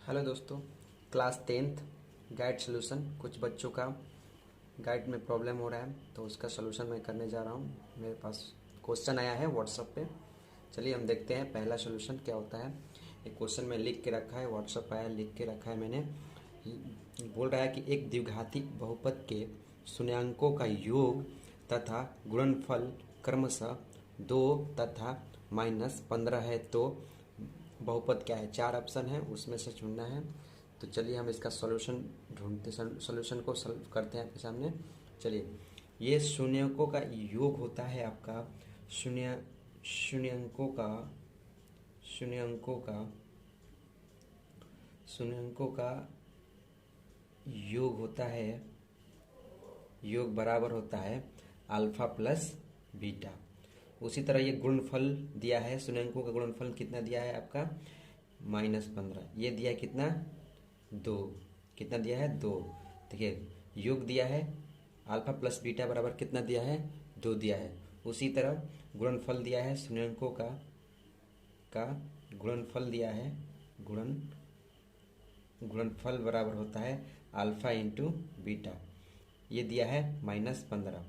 Hello दोस्तों, class 10th guide solution. कुछ बच्चों का गाइड में प्रॉब्लम हो रहा है तो उसका सॉल्यूशन मैं करने जा रहा हूँ। मेरे पास क्वेश्चन आया है व्हाट्सएप पे। चलिए हम देखते हैं पहला सॉल्यूशन क्या होता है। एक क्वेश्चन में लिख के रखा है, व्हाट्सएप आया, लिख के रखा है मैंने। बोल रहा है कि एक द्विघाती बहुपद के शून्याङ्कों का योग तथा गुणनफल क्रमशः 2 तथा -15 है तो बहुपद क्या है। 4 ऑप्शन है, उसमें से चुनना है। तो चलिए हम इसका सॉल्यूशन ढूंढते, सॉल्यूशन को सॉल्व करते हैं आपके सामने। चलिए, ये शून्यकों का योग होता है आपका शून्यंकों का शून्यंकों का शून्यंकों का योग होता है। योग बराबर होता है अल्फा प्लस बीटा। उसी तरह ये गुणनफल दिया है, शून्यंकों का गुणनफल कितना दिया है आपका -15। ये दिया है कितना 2। कितना दिया है 2। देखिए योग दिया है अल्फा प्लस बीटा बराबर कितना दिया है 2 दिया है। उसी तरह गुणनफल दिया है शून्यंकों का गुणनफल दिया है। गुणनफल बराबर होता है अल्फा इंटू बीटा। ये दिया है -15।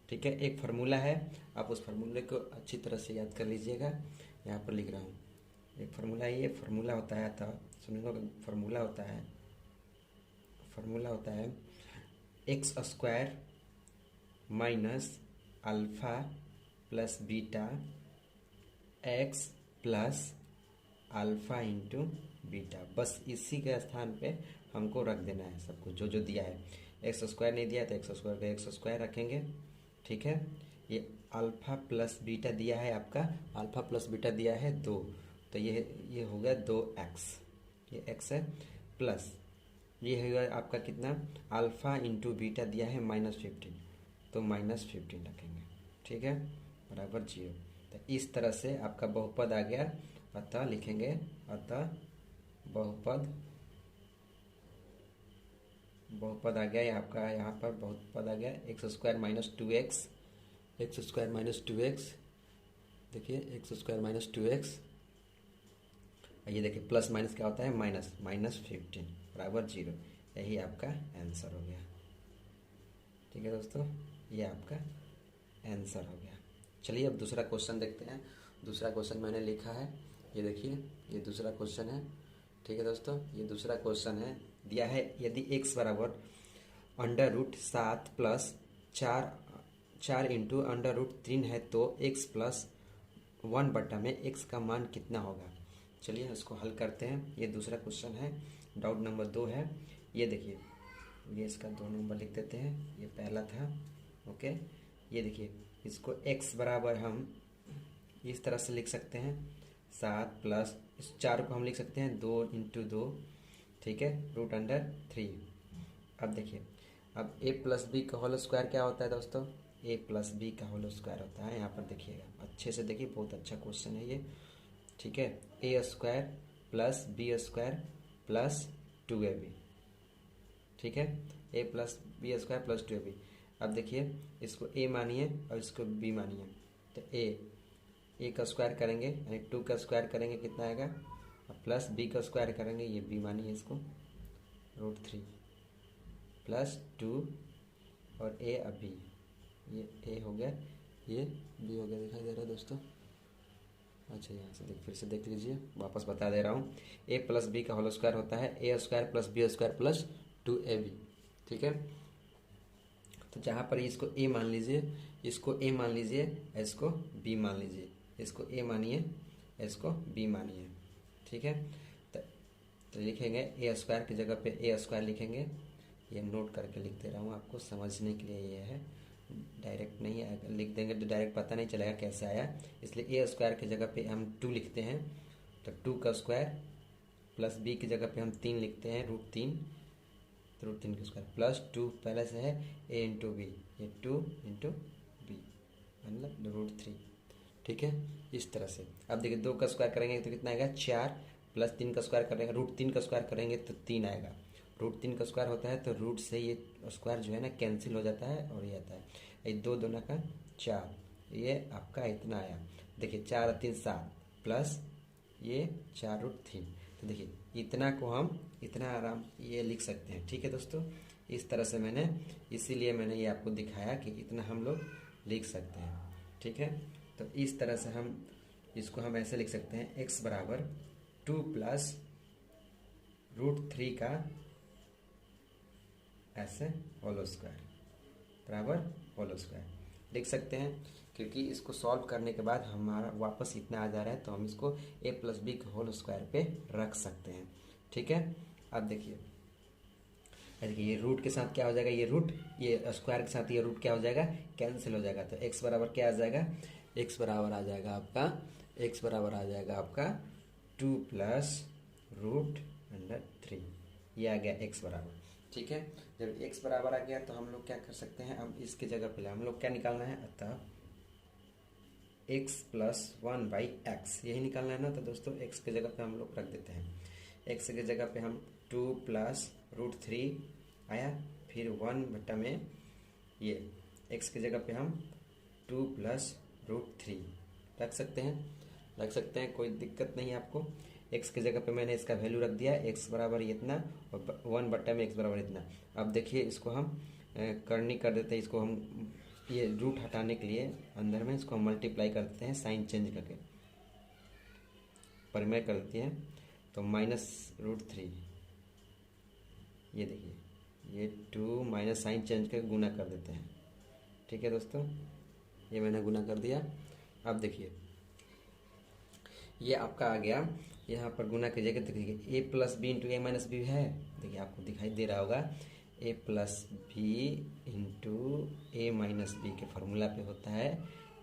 ठीक है, एक फार्मूला है, आप उस फार्मूले को अच्छी तरह से याद कर लीजिएगा। यहाँ पर लिख रहा हूँ एक फार्मूला है। ये फार्मूला होता है, अतः सुनिएगा, फार्मूला होता है x square minus alpha plus beta x plus alpha into beta. बस इसी के स्थान पे हमको रख देना है सब कुछ जो दिया है। एक्स स्क्वायर नहीं दिया तो एक्स स्क्वायर का एक्स स्क्वायर रखेंगे। ठीक है, ये अल्फा प्लस बीटा दिया है आपका, अल्फा प्लस बीटा दिया है 2, तो ये हो गया 2x। ये x है प्लस ये है आपका कितना अल्फा इंटू बीटा दिया है -15, तो -15 रखेंगे। ठीक है, बराबर 0। तो इस तरह से आपका बहुपद आ गया। अतः लिखेंगे, अतः बहुपद आ गया आपका। यहाँ पर बहुपद आ गया x square minus two x. देखिए एक्स स्क्वायर -2x, ये देखिए प्लस माइनस क्या होता है -15 बराबर 0। यही आपका आंसर हो गया। ठीक है दोस्तों, ये आपका आंसर हो गया। चलिए अब दूसरा क्वेश्चन देखते हैं। दूसरा क्वेश्चन मैंने लिखा है, ये देखिए, ये दूसरा क्वेश्चन है। ठीक है दोस्तों, ये दूसरा क्वेश्चन है। दिया है यदि x बराबर √7 प्लस 4 इंटू √3 है तो x प्लस 1/में x का मान कितना होगा। चलिए इसको हल करते हैं। ये दूसरा क्वेश्चन है, डाउट नंबर 2 है। ये देखिए, ये इसका 2 नंबर लिख देते हैं, ये पहला था। ओके, ये देखिए, इसको x बराबर हम इस तरह से लिख सकते हैं 7 प्लस इस 4 को हम लिख सकते हैं 2 इंटू 2। ठीक है, √3। अब देखिए, अब a प्लस बी का होल स्क्वायर क्या होता है दोस्तों, a प्लस बी का होल स्क्वायर होता है। यहाँ पर देखिएगा, अच्छे से देखिए, बहुत अच्छा क्वेश्चन है ये। ठीक है, a square plus b square plus 2ab। ठीक है, a plus b square plus 2ab। अब देखिए, इसको a मानिए और इसको b मानिए। तो a का स्क्वायर करेंगे यानी 2 का स्क्वायर करेंगे कितना आएगा, और प्लस b का स्क्वायर करेंगे, ये b मानिए इसको, √3 प्लस 2 और a अब b। ये a हो गया, ये b हो गया, दिखाई दे रहा है दोस्तों। अच्छा, यहाँ से फिर से देख लीजिए, वापस बता दे रहा हूँ। a प्लस बी का होल स्क्वायर होता है a square plus b square plus 2ab। ठीक है, तो जहाँ पर इसको a मान लीजिए, इसको a मान लीजिए, इसको b मान लीजिए। इसको a मानिए, इसको b मानिए। ठीक है, तो लिखेंगे a स्क्वायर की जगह पे a स्क्वायर लिखेंगे। ये नोट करके लिख दे रहा हूँ आपको समझने के लिए। ये है, डायरेक्ट नहीं आएगा, लिख देंगे तो डायरेक्ट पता नहीं चलेगा कैसे आया, इसलिए a स्क्वायर की जगह पे हम 2 लिखते हैं। तो 2 का स्क्वायर प्लस b की जगह पे हम 3 लिखते हैं, √3, तो √3 का स्क्वायर प्लस 2 पहले से है a इंटू बी, ये 2 इंटू बी मतलब √3। ठीक है, इस तरह से। अब देखिए 2 का स्क्वायर करेंगे तो कितना आएगा 4, प्लस 3 का स्क्वायर करेंगे, √3 का स्क्वायर करेंगे तो 3 आएगा। √3 का स्क्वायर होता है तो रूट से ये स्क्वायर जो है ना कैंसिल हो जाता है और ये आता है, ये 2 दूना का 4, ये आपका इतना आया। देखिए 4 और 3 7 प्लस ये 4 √3, तो देखिए इतना को हम इतना आराम ये लिख सकते हैं। ठीक है दोस्तों, इस तरह से मैंने इसीलिए मैंने ये आपको दिखाया कि इतना हम लोग लिख सकते हैं। ठीक है, तो इस तरह से हम इसको हम ऐसे लिख सकते हैं, एक्स बराबर 2 प्लस √3 का ऐसे होल स्क्वायर बराबर होल स्क्वायर लिख सकते हैं। क्योंकि इसको सॉल्व करने के बाद हमारा वापस इतना आ जा रहा है तो हम इसको a प्लस बी के होल स्क्वायर पे रख सकते हैं। ठीक है, अब देखिए ये रूट के साथ क्या हो जाएगा, ये रूट ये स्क्वायर के साथ ये रूट क्या हो जाएगा, कैंसिल हो जाएगा। तो x बराबर क्या आ जाएगा, x बराबर आ जाएगा आपका 2 प्लस √3, ये आ गया x बराबर। ठीक है, जब x बराबर आ गया तो हम लोग क्या कर सकते हैं, अब इसके जगह पे हम लोग क्या निकालना है, अतः x प्लस 1/x यही निकालना है ना। तो दोस्तों x के जगह पे हम लोग रख देते हैं, x के जगह पे हम 2 प्लस √3 आया, फिर 1 में ये x के जगह पे हम 2 प्लस √3 रख सकते हैं, कोई दिक्कत नहीं है आपको। x के जगह पे मैंने इसका वैल्यू रख दिया, x बराबर इतना और 1 में x बराबर इतना। अब देखिए इसको हम करनी कर देते हैं, इसको हम ये रूट हटाने के लिए अंदर में इसको हम मल्टीप्लाई कर देते हैं, साइन चेंज करके परिमेय कर देते हैं, तो -√3 ये देखिए ये 2 माइनस साइन चेंज करके गुना कर देते हैं। ठीक है दोस्तों, ये मैंने गुना कर दिया। अब देखिए ये आपका आ गया, यहाँ पर गुना कीजिएगा तो देखिए a plus b into a minus b है, देखिए आपको दिखाई दे रहा होगा a plus b into a minus b के फार्मूला पे होता है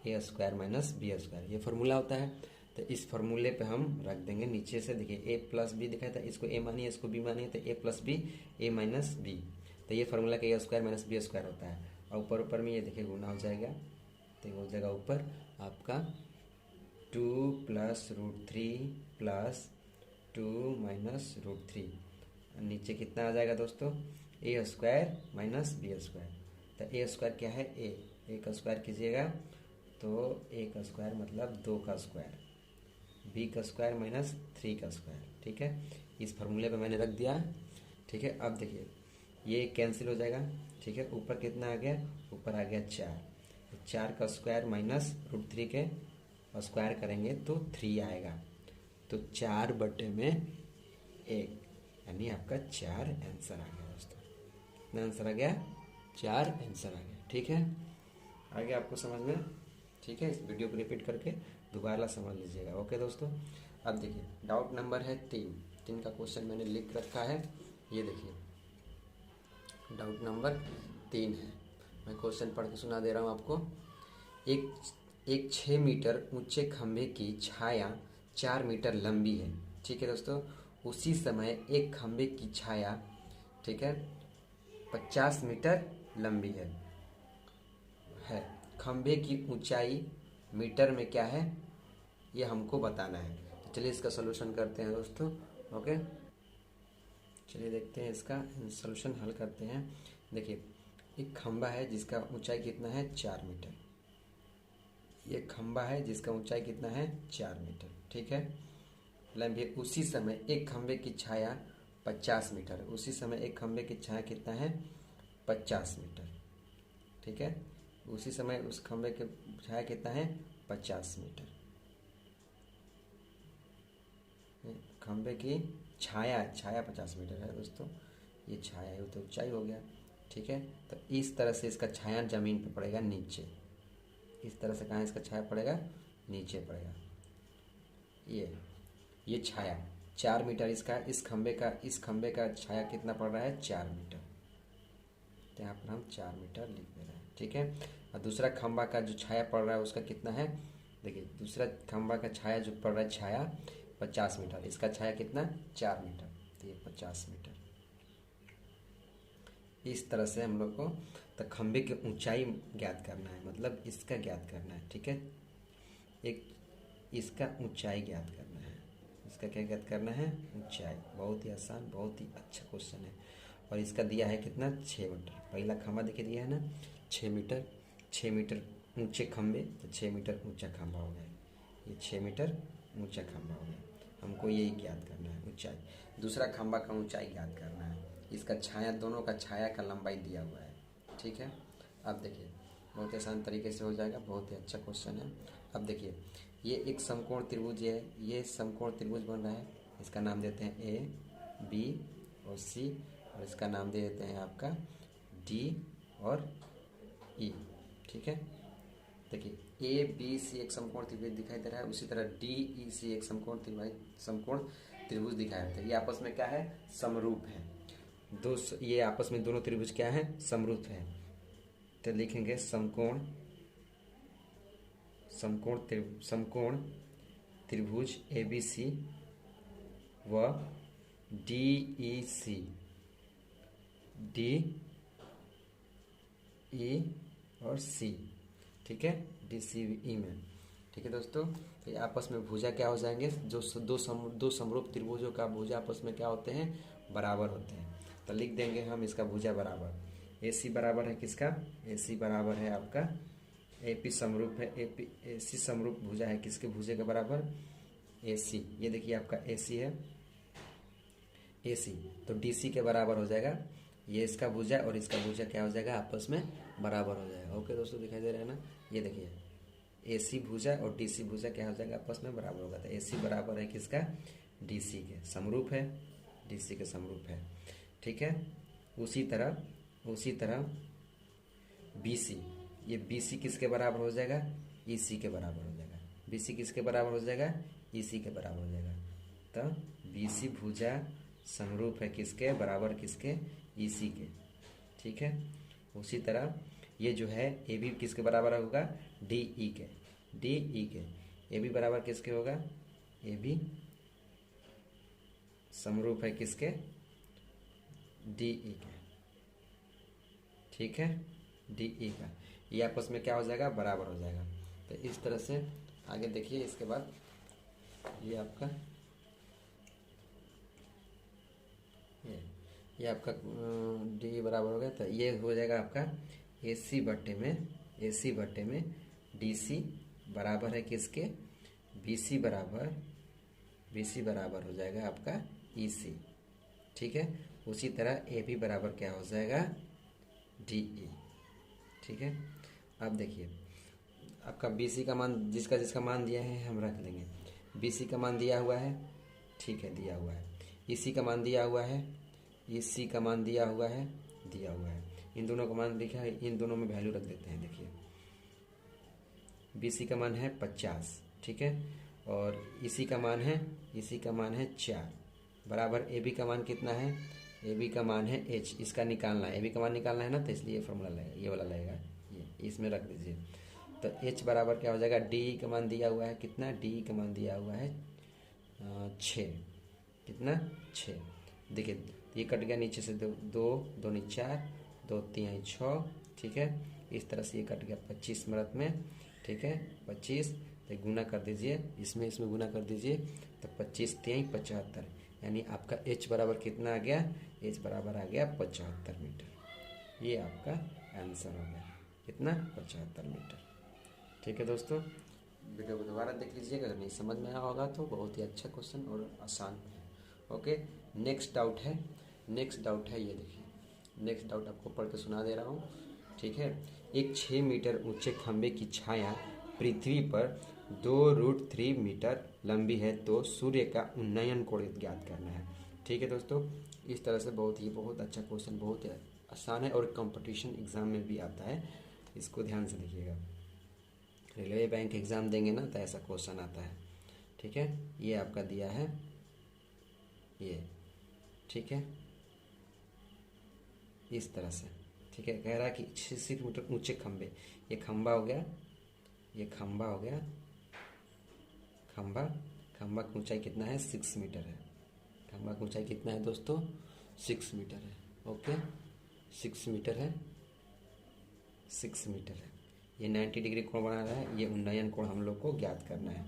a square minus b square, ये फार्मूला होता है। तो इस फार्मूले पे हम रख देंगे नीचे से, देखिए a प्लस बी दिखाया था, इसको a मानिए इसको b मानिए, तो a plus b a minus b, तो ये फार्मूला का a square minus b square होता है। और ऊपर में ये देखिए गुना हो जाएगा, तो हो जाएगा ऊपर आपका 2 प्लस √3 प्लस 2 माइनस √3, नीचे कितना आ जाएगा दोस्तों, a square minus b square. तो a स्क्वायर क्या है, a का स्क्वायर कीजिएगा तो a का स्क्वायर मतलब 2 का स्क्वायर, b का स्क्वायर माइनस 3 का स्क्वायर। ठीक है, इस फार्मूले पे मैंने रख दिया। ठीक है, अब देखिए ये कैंसिल हो जाएगा। ठीक है, ऊपर कितना आ गया, ऊपर आ गया 4 का स्क्वायर माइनस √3 के स्क्वायर करेंगे तो 3 आएगा, तो 4/1 यानी आपका 4 आंसर आ गया दोस्तों। कितना आंसर आ गया, 4 आंसर आ गया। ठीक है, आ गया आपको समझ में। ठीक है, इस वीडियो को रिपीट करके दोबारा समझ लीजिएगा। ओके दोस्तों, अब देखिए डाउट नंबर है 3 का क्वेश्चन मैंने लिख रखा है, ये देखिए डाउट नंबर 3 है। मैं क्वेश्चन पढ़ के सुना दे रहा हूँ आपको। एक 6 मीटर ऊंचे खंभे की छाया 4 मीटर लंबी है। ठीक है दोस्तों, उसी समय एक खंभे की छाया, ठीक है, 50 मीटर लंबी है। खंभे की ऊंचाई मीटर में क्या है, ये हमको बताना है। तो चलिए इसका सलूशन करते हैं दोस्तों। ओके, चलिए देखते हैं इसका सलूशन हल करते हैं। देखिए एक खंभा है जिसका ऊंचाई कितना है, 4 मीटर। ये खंभा है जिसका ऊंचाई कितना है, 4 मीटर। ठीक है, लंबी। उसी समय एक खंभे की छाया 50 मीटर, उसी समय एक खंभे की छाया कितना है, 50 मीटर। ठीक है, उसी समय उस खंभे की छाया कितना है, 50 मीटर। खंभे की छाया 50 मीटर है दोस्तों, ये छाया है, तो ऊंचाई हो गया। ठीक है, तो इस तरह से इसका छाया जमीन पे पड़ेगा नीचे, इस तरह से कहाँ इसका छाया पड़ेगा, नीचे पड़ेगा। ये छाया 4 मीटर इसका, इस खंभे का छाया कितना पड़ रहा है, 4 मीटर। तो यहाँ पर हम 4 मीटर लिख दे रहे हैं। ठीक है, और दूसरा खंभा का जो छाया पड़ रहा है उसका कितना है, देखिए दूसरा खंभा का छाया जो पड़ रहा है, छाया 50 मीटर, इसका छाया कितना, 4 मीटर, तो ये 50 मीटर। इस तरह से हम लोग को तो खंभे की ऊंचाई ज्ञात करना है, मतलब इसका ज्ञात करना है। ठीक है, एक इसका ऊंचाई ज्ञात करना है, इसका क्या ज्ञात करना है, ऊंचाई। बहुत ही आसान, बहुत ही अच्छा क्वेश्चन है। और इसका दिया है कितना, 6 मीटर। पहला खंभा देखिए दिया है ना, 6 मीटर। 6 मीटर ऊंचे खंभे, तो 6 मीटर ऊंचा खंभा हो गया, ये 6 मीटर ऊंचा खंभा हो गया। हमको यही ज्ञात करना है, ऊंचाई। दूसरा खंभा का ऊंचाई ज्ञात करना है। इसका छाया, दोनों का छाया का लंबाई दिया हुआ है, ठीक है। अब देखिए बहुत आसान तरीके से हो जाएगा, बहुत ही अच्छा क्वेश्चन है। अब देखिए ये एक समकोण त्रिभुज है, ये समकोण त्रिभुज बन रहा है, इसका नाम देते हैं ए, बी और सी, और इसका नाम दे देते हैं आपका डी और ई, ठीक है। देखिए ए बी सी एक समकोण त्रिभुज दिखाई दे रहा है, उसी तरह डी ई सी एक समकोण त्रिभुज दिखाया जाता है। ये आपस में क्या है, समरूप है। ये आपस में दोनों त्रिभुज क्या है, समरूप है। तो लिखेंगे समकोण त्रिभुज ए बी सी व डी ई सी, डी ई और सी, ठीक है, डी सी ई में, ठीक है दोस्तों। तो आपस में भुजा क्या हो जाएंगे, जो दो समरूप त्रिभुजों का भुजा आपस में क्या होते हैं, बराबर होते हैं। तो लिख देंगे हम इसका भुजा बराबर, ए सी बराबर है किसका, ए सी बराबर है आपका ए पी समरूप है, ए सी समरूप भुजा है किसके भुजे के बराबर, ए सी। ये देखिए आपका ए सी है, ए सी तो डी सी के बराबर हो जाएगा। ये इसका भुजा और इसका भुजा क्या हो जाएगा, आपस में बराबर हो जाएगा। ओके दोस्तों, दिखाई दे रहा है ना। ये देखिए ए सी भुजा और डी सी भुजा क्या हो जाएगा, आपस में बराबर होगा। तो ए सी बराबर है किसका, डी सी के, समरूप है, डी सी के समरूप है, ठीक है। उसी तरह बी सी, ये बी सी किसके बराबर हो जाएगा, ई सी के बराबर हो जाएगा। बी सी किसके बराबर हो जाएगा, ई सी के बराबर हो जाएगा। तो बी सी भुजा समरूप है किसके बराबर, किसके, ई सी के, ठीक है। उसी तरह ये जो है ए भी किसके बराबर होगा, डी ई के, डी ई के, ए भी बराबर किसके होगा, ए भी समरूप है किसके, डी ई के, ठीक है, डी ई का। ये आपस में क्या हो जाएगा, बराबर हो जाएगा। तो इस तरह से आगे देखिए। इसके बाद ये आपका ये आपका डी बराबर हो गया। तो ये हो जाएगा आपका ए सी बट्टे में डी सी बराबर है किसके, बी सी बराबर हो जाएगा आपका ई सी, ठीक है। उसी तरह ए बी बराबर क्या हो जाएगा, डी ई, ठीक है। अब देखिए आपका बी सी का मान, जिसका मान दिया है हम रख देंगे। बी सी का मान दिया हुआ है, ठीक है, दिया हुआ है। ई सी का मान दिया हुआ है, ई सी का मान दिया हुआ है। इन दोनों का मान लिखा है, इन दोनों में वैल्यू रख देते हैं। देखिए बी सी का मान है 50, ठीक है, और ई सी का मान है 4 बराबर। ए बी का मान कितना है, ए बी का मान है एच, इसका निकालना है, ए बी का मान निकालना है ना, तो इसलिए ये फॉर्मूला लगेगा, ये वाला लगेगा, ये इसमें रख दीजिए। तो एच बराबर क्या हो जाएगा, डी का मान दिया हुआ है कितना, डी का मान दिया हुआ है 6, कितना, 6। देखिए ये कट गया नीचे से, दो नी 4, 2 3 6, ठीक है। इस तरह से ये कट गया 25 मिनट में, ठीक है, 25। तो गुना कर दीजिए, इसमें गुना कर दीजिए। तो 25 3 75, यानी आपका एच बराबर कितना आ गया, एच बराबर आ गया 75 मीटर। ये आपका आंसर हो गया, कितना, 75 मीटर, ठीक है दोस्तों। वीडियो को दोबारा देख लीजिएगा, अगर नहीं समझ में आया होगा तो। बहुत ही अच्छा क्वेश्चन और आसान है। ओके, नेक्स्ट डाउट है ये देखिए। नेक्स्ट डाउट आपको पढ़ के सुना दे रहा हूँ, ठीक है। एक 6 मीटर ऊंचे खंबे की छाया पृथ्वी पर 2√3 मीटर लंबी है, तो सूर्य का उन्नयन कोण ज्ञात करना है, ठीक है दोस्तों। इस तरह से बहुत अच्छा क्वेश्चन, बहुत ही आसान है और कंपटीशन एग्जाम में भी आता है। इसको ध्यान से देखिएगा, रेलवे बैंक एग्ज़ाम देंगे ना तो ऐसा क्वेश्चन आता है, ठीक है। ये आपका दिया है ये, ठीक है, इस तरह से, ठीक है। कह रहा है कि 6 मीटर ऊंचे खंबे, ये खंबा हो गया, ये खंबा हो गया, खंबा की ऊंचाई कितना है, 6 मीटर है। खंबा की ऊंचाई कितना है दोस्तों, 6 मीटर है। ओके, 6 मीटर है, 6 मीटर है। ये 90 डिग्री कोण बना रहा है, ये उन्नयन कोण हम लोग को ज्ञात करना है,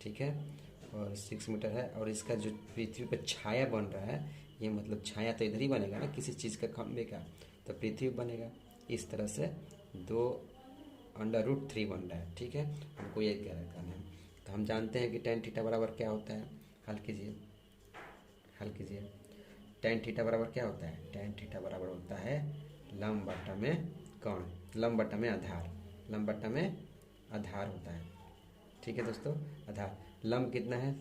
ठीक है। और 6 मीटर है, और इसका जो पृथ्वी पर छाया बन रहा है, ये मतलब छाया तो इधर ही बनेगा ना, किसी चीज़ का, खंबे का, तो पृथ्वी बनेगा। इस तरह से 2√3 बन रहा है, ठीक है। हमको ये क्या करना है, तो हम जानते हैं कि tan थीटा बराबर क्या होता है, हल कीजिए, हल कीजिए। टेन थीटा बराबर क्या होता है? टेन थीटा बराबर होता है लंब बटा में कौण, लंब बटा में आधार, लंब बटा में आधार होता है। ठीक है दोस्तों, आधार, लंब कितना है?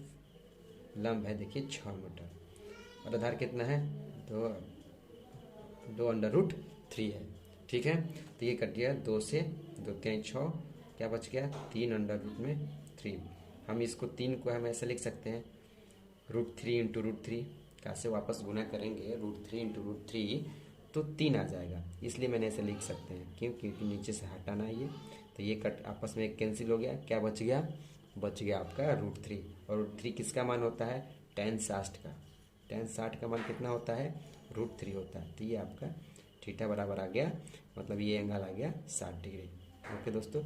लंब है देखिए 6 मीटर, और आधार कितना है? 2√3 है। ठीक है, तो ये कट गया 2 से, 2 3 6, क्या बच गया? 3√3। हम इसको 3 को हम ऐसे लिख सकते हैं √3 इंटू √3, कैसे वापस गुना करेंगे √3 इंटू √3 तो 3 आ जाएगा, इसलिए मैंने ऐसे लिख सकते हैं। क्यों? क्योंकि नीचे से हटाना है ये, तो ये कट आपस में कैंसिल हो गया। क्या बच गया? बच गया आपका √3। और √3 किसका मान होता है? tan 60 का। tan 60 का मान कितना होता है? √3 होता है। तो ये आपका थीटा बराबर आ गया, मतलब ये एंगल आ गया 60 डिग्री। ओके दोस्तों।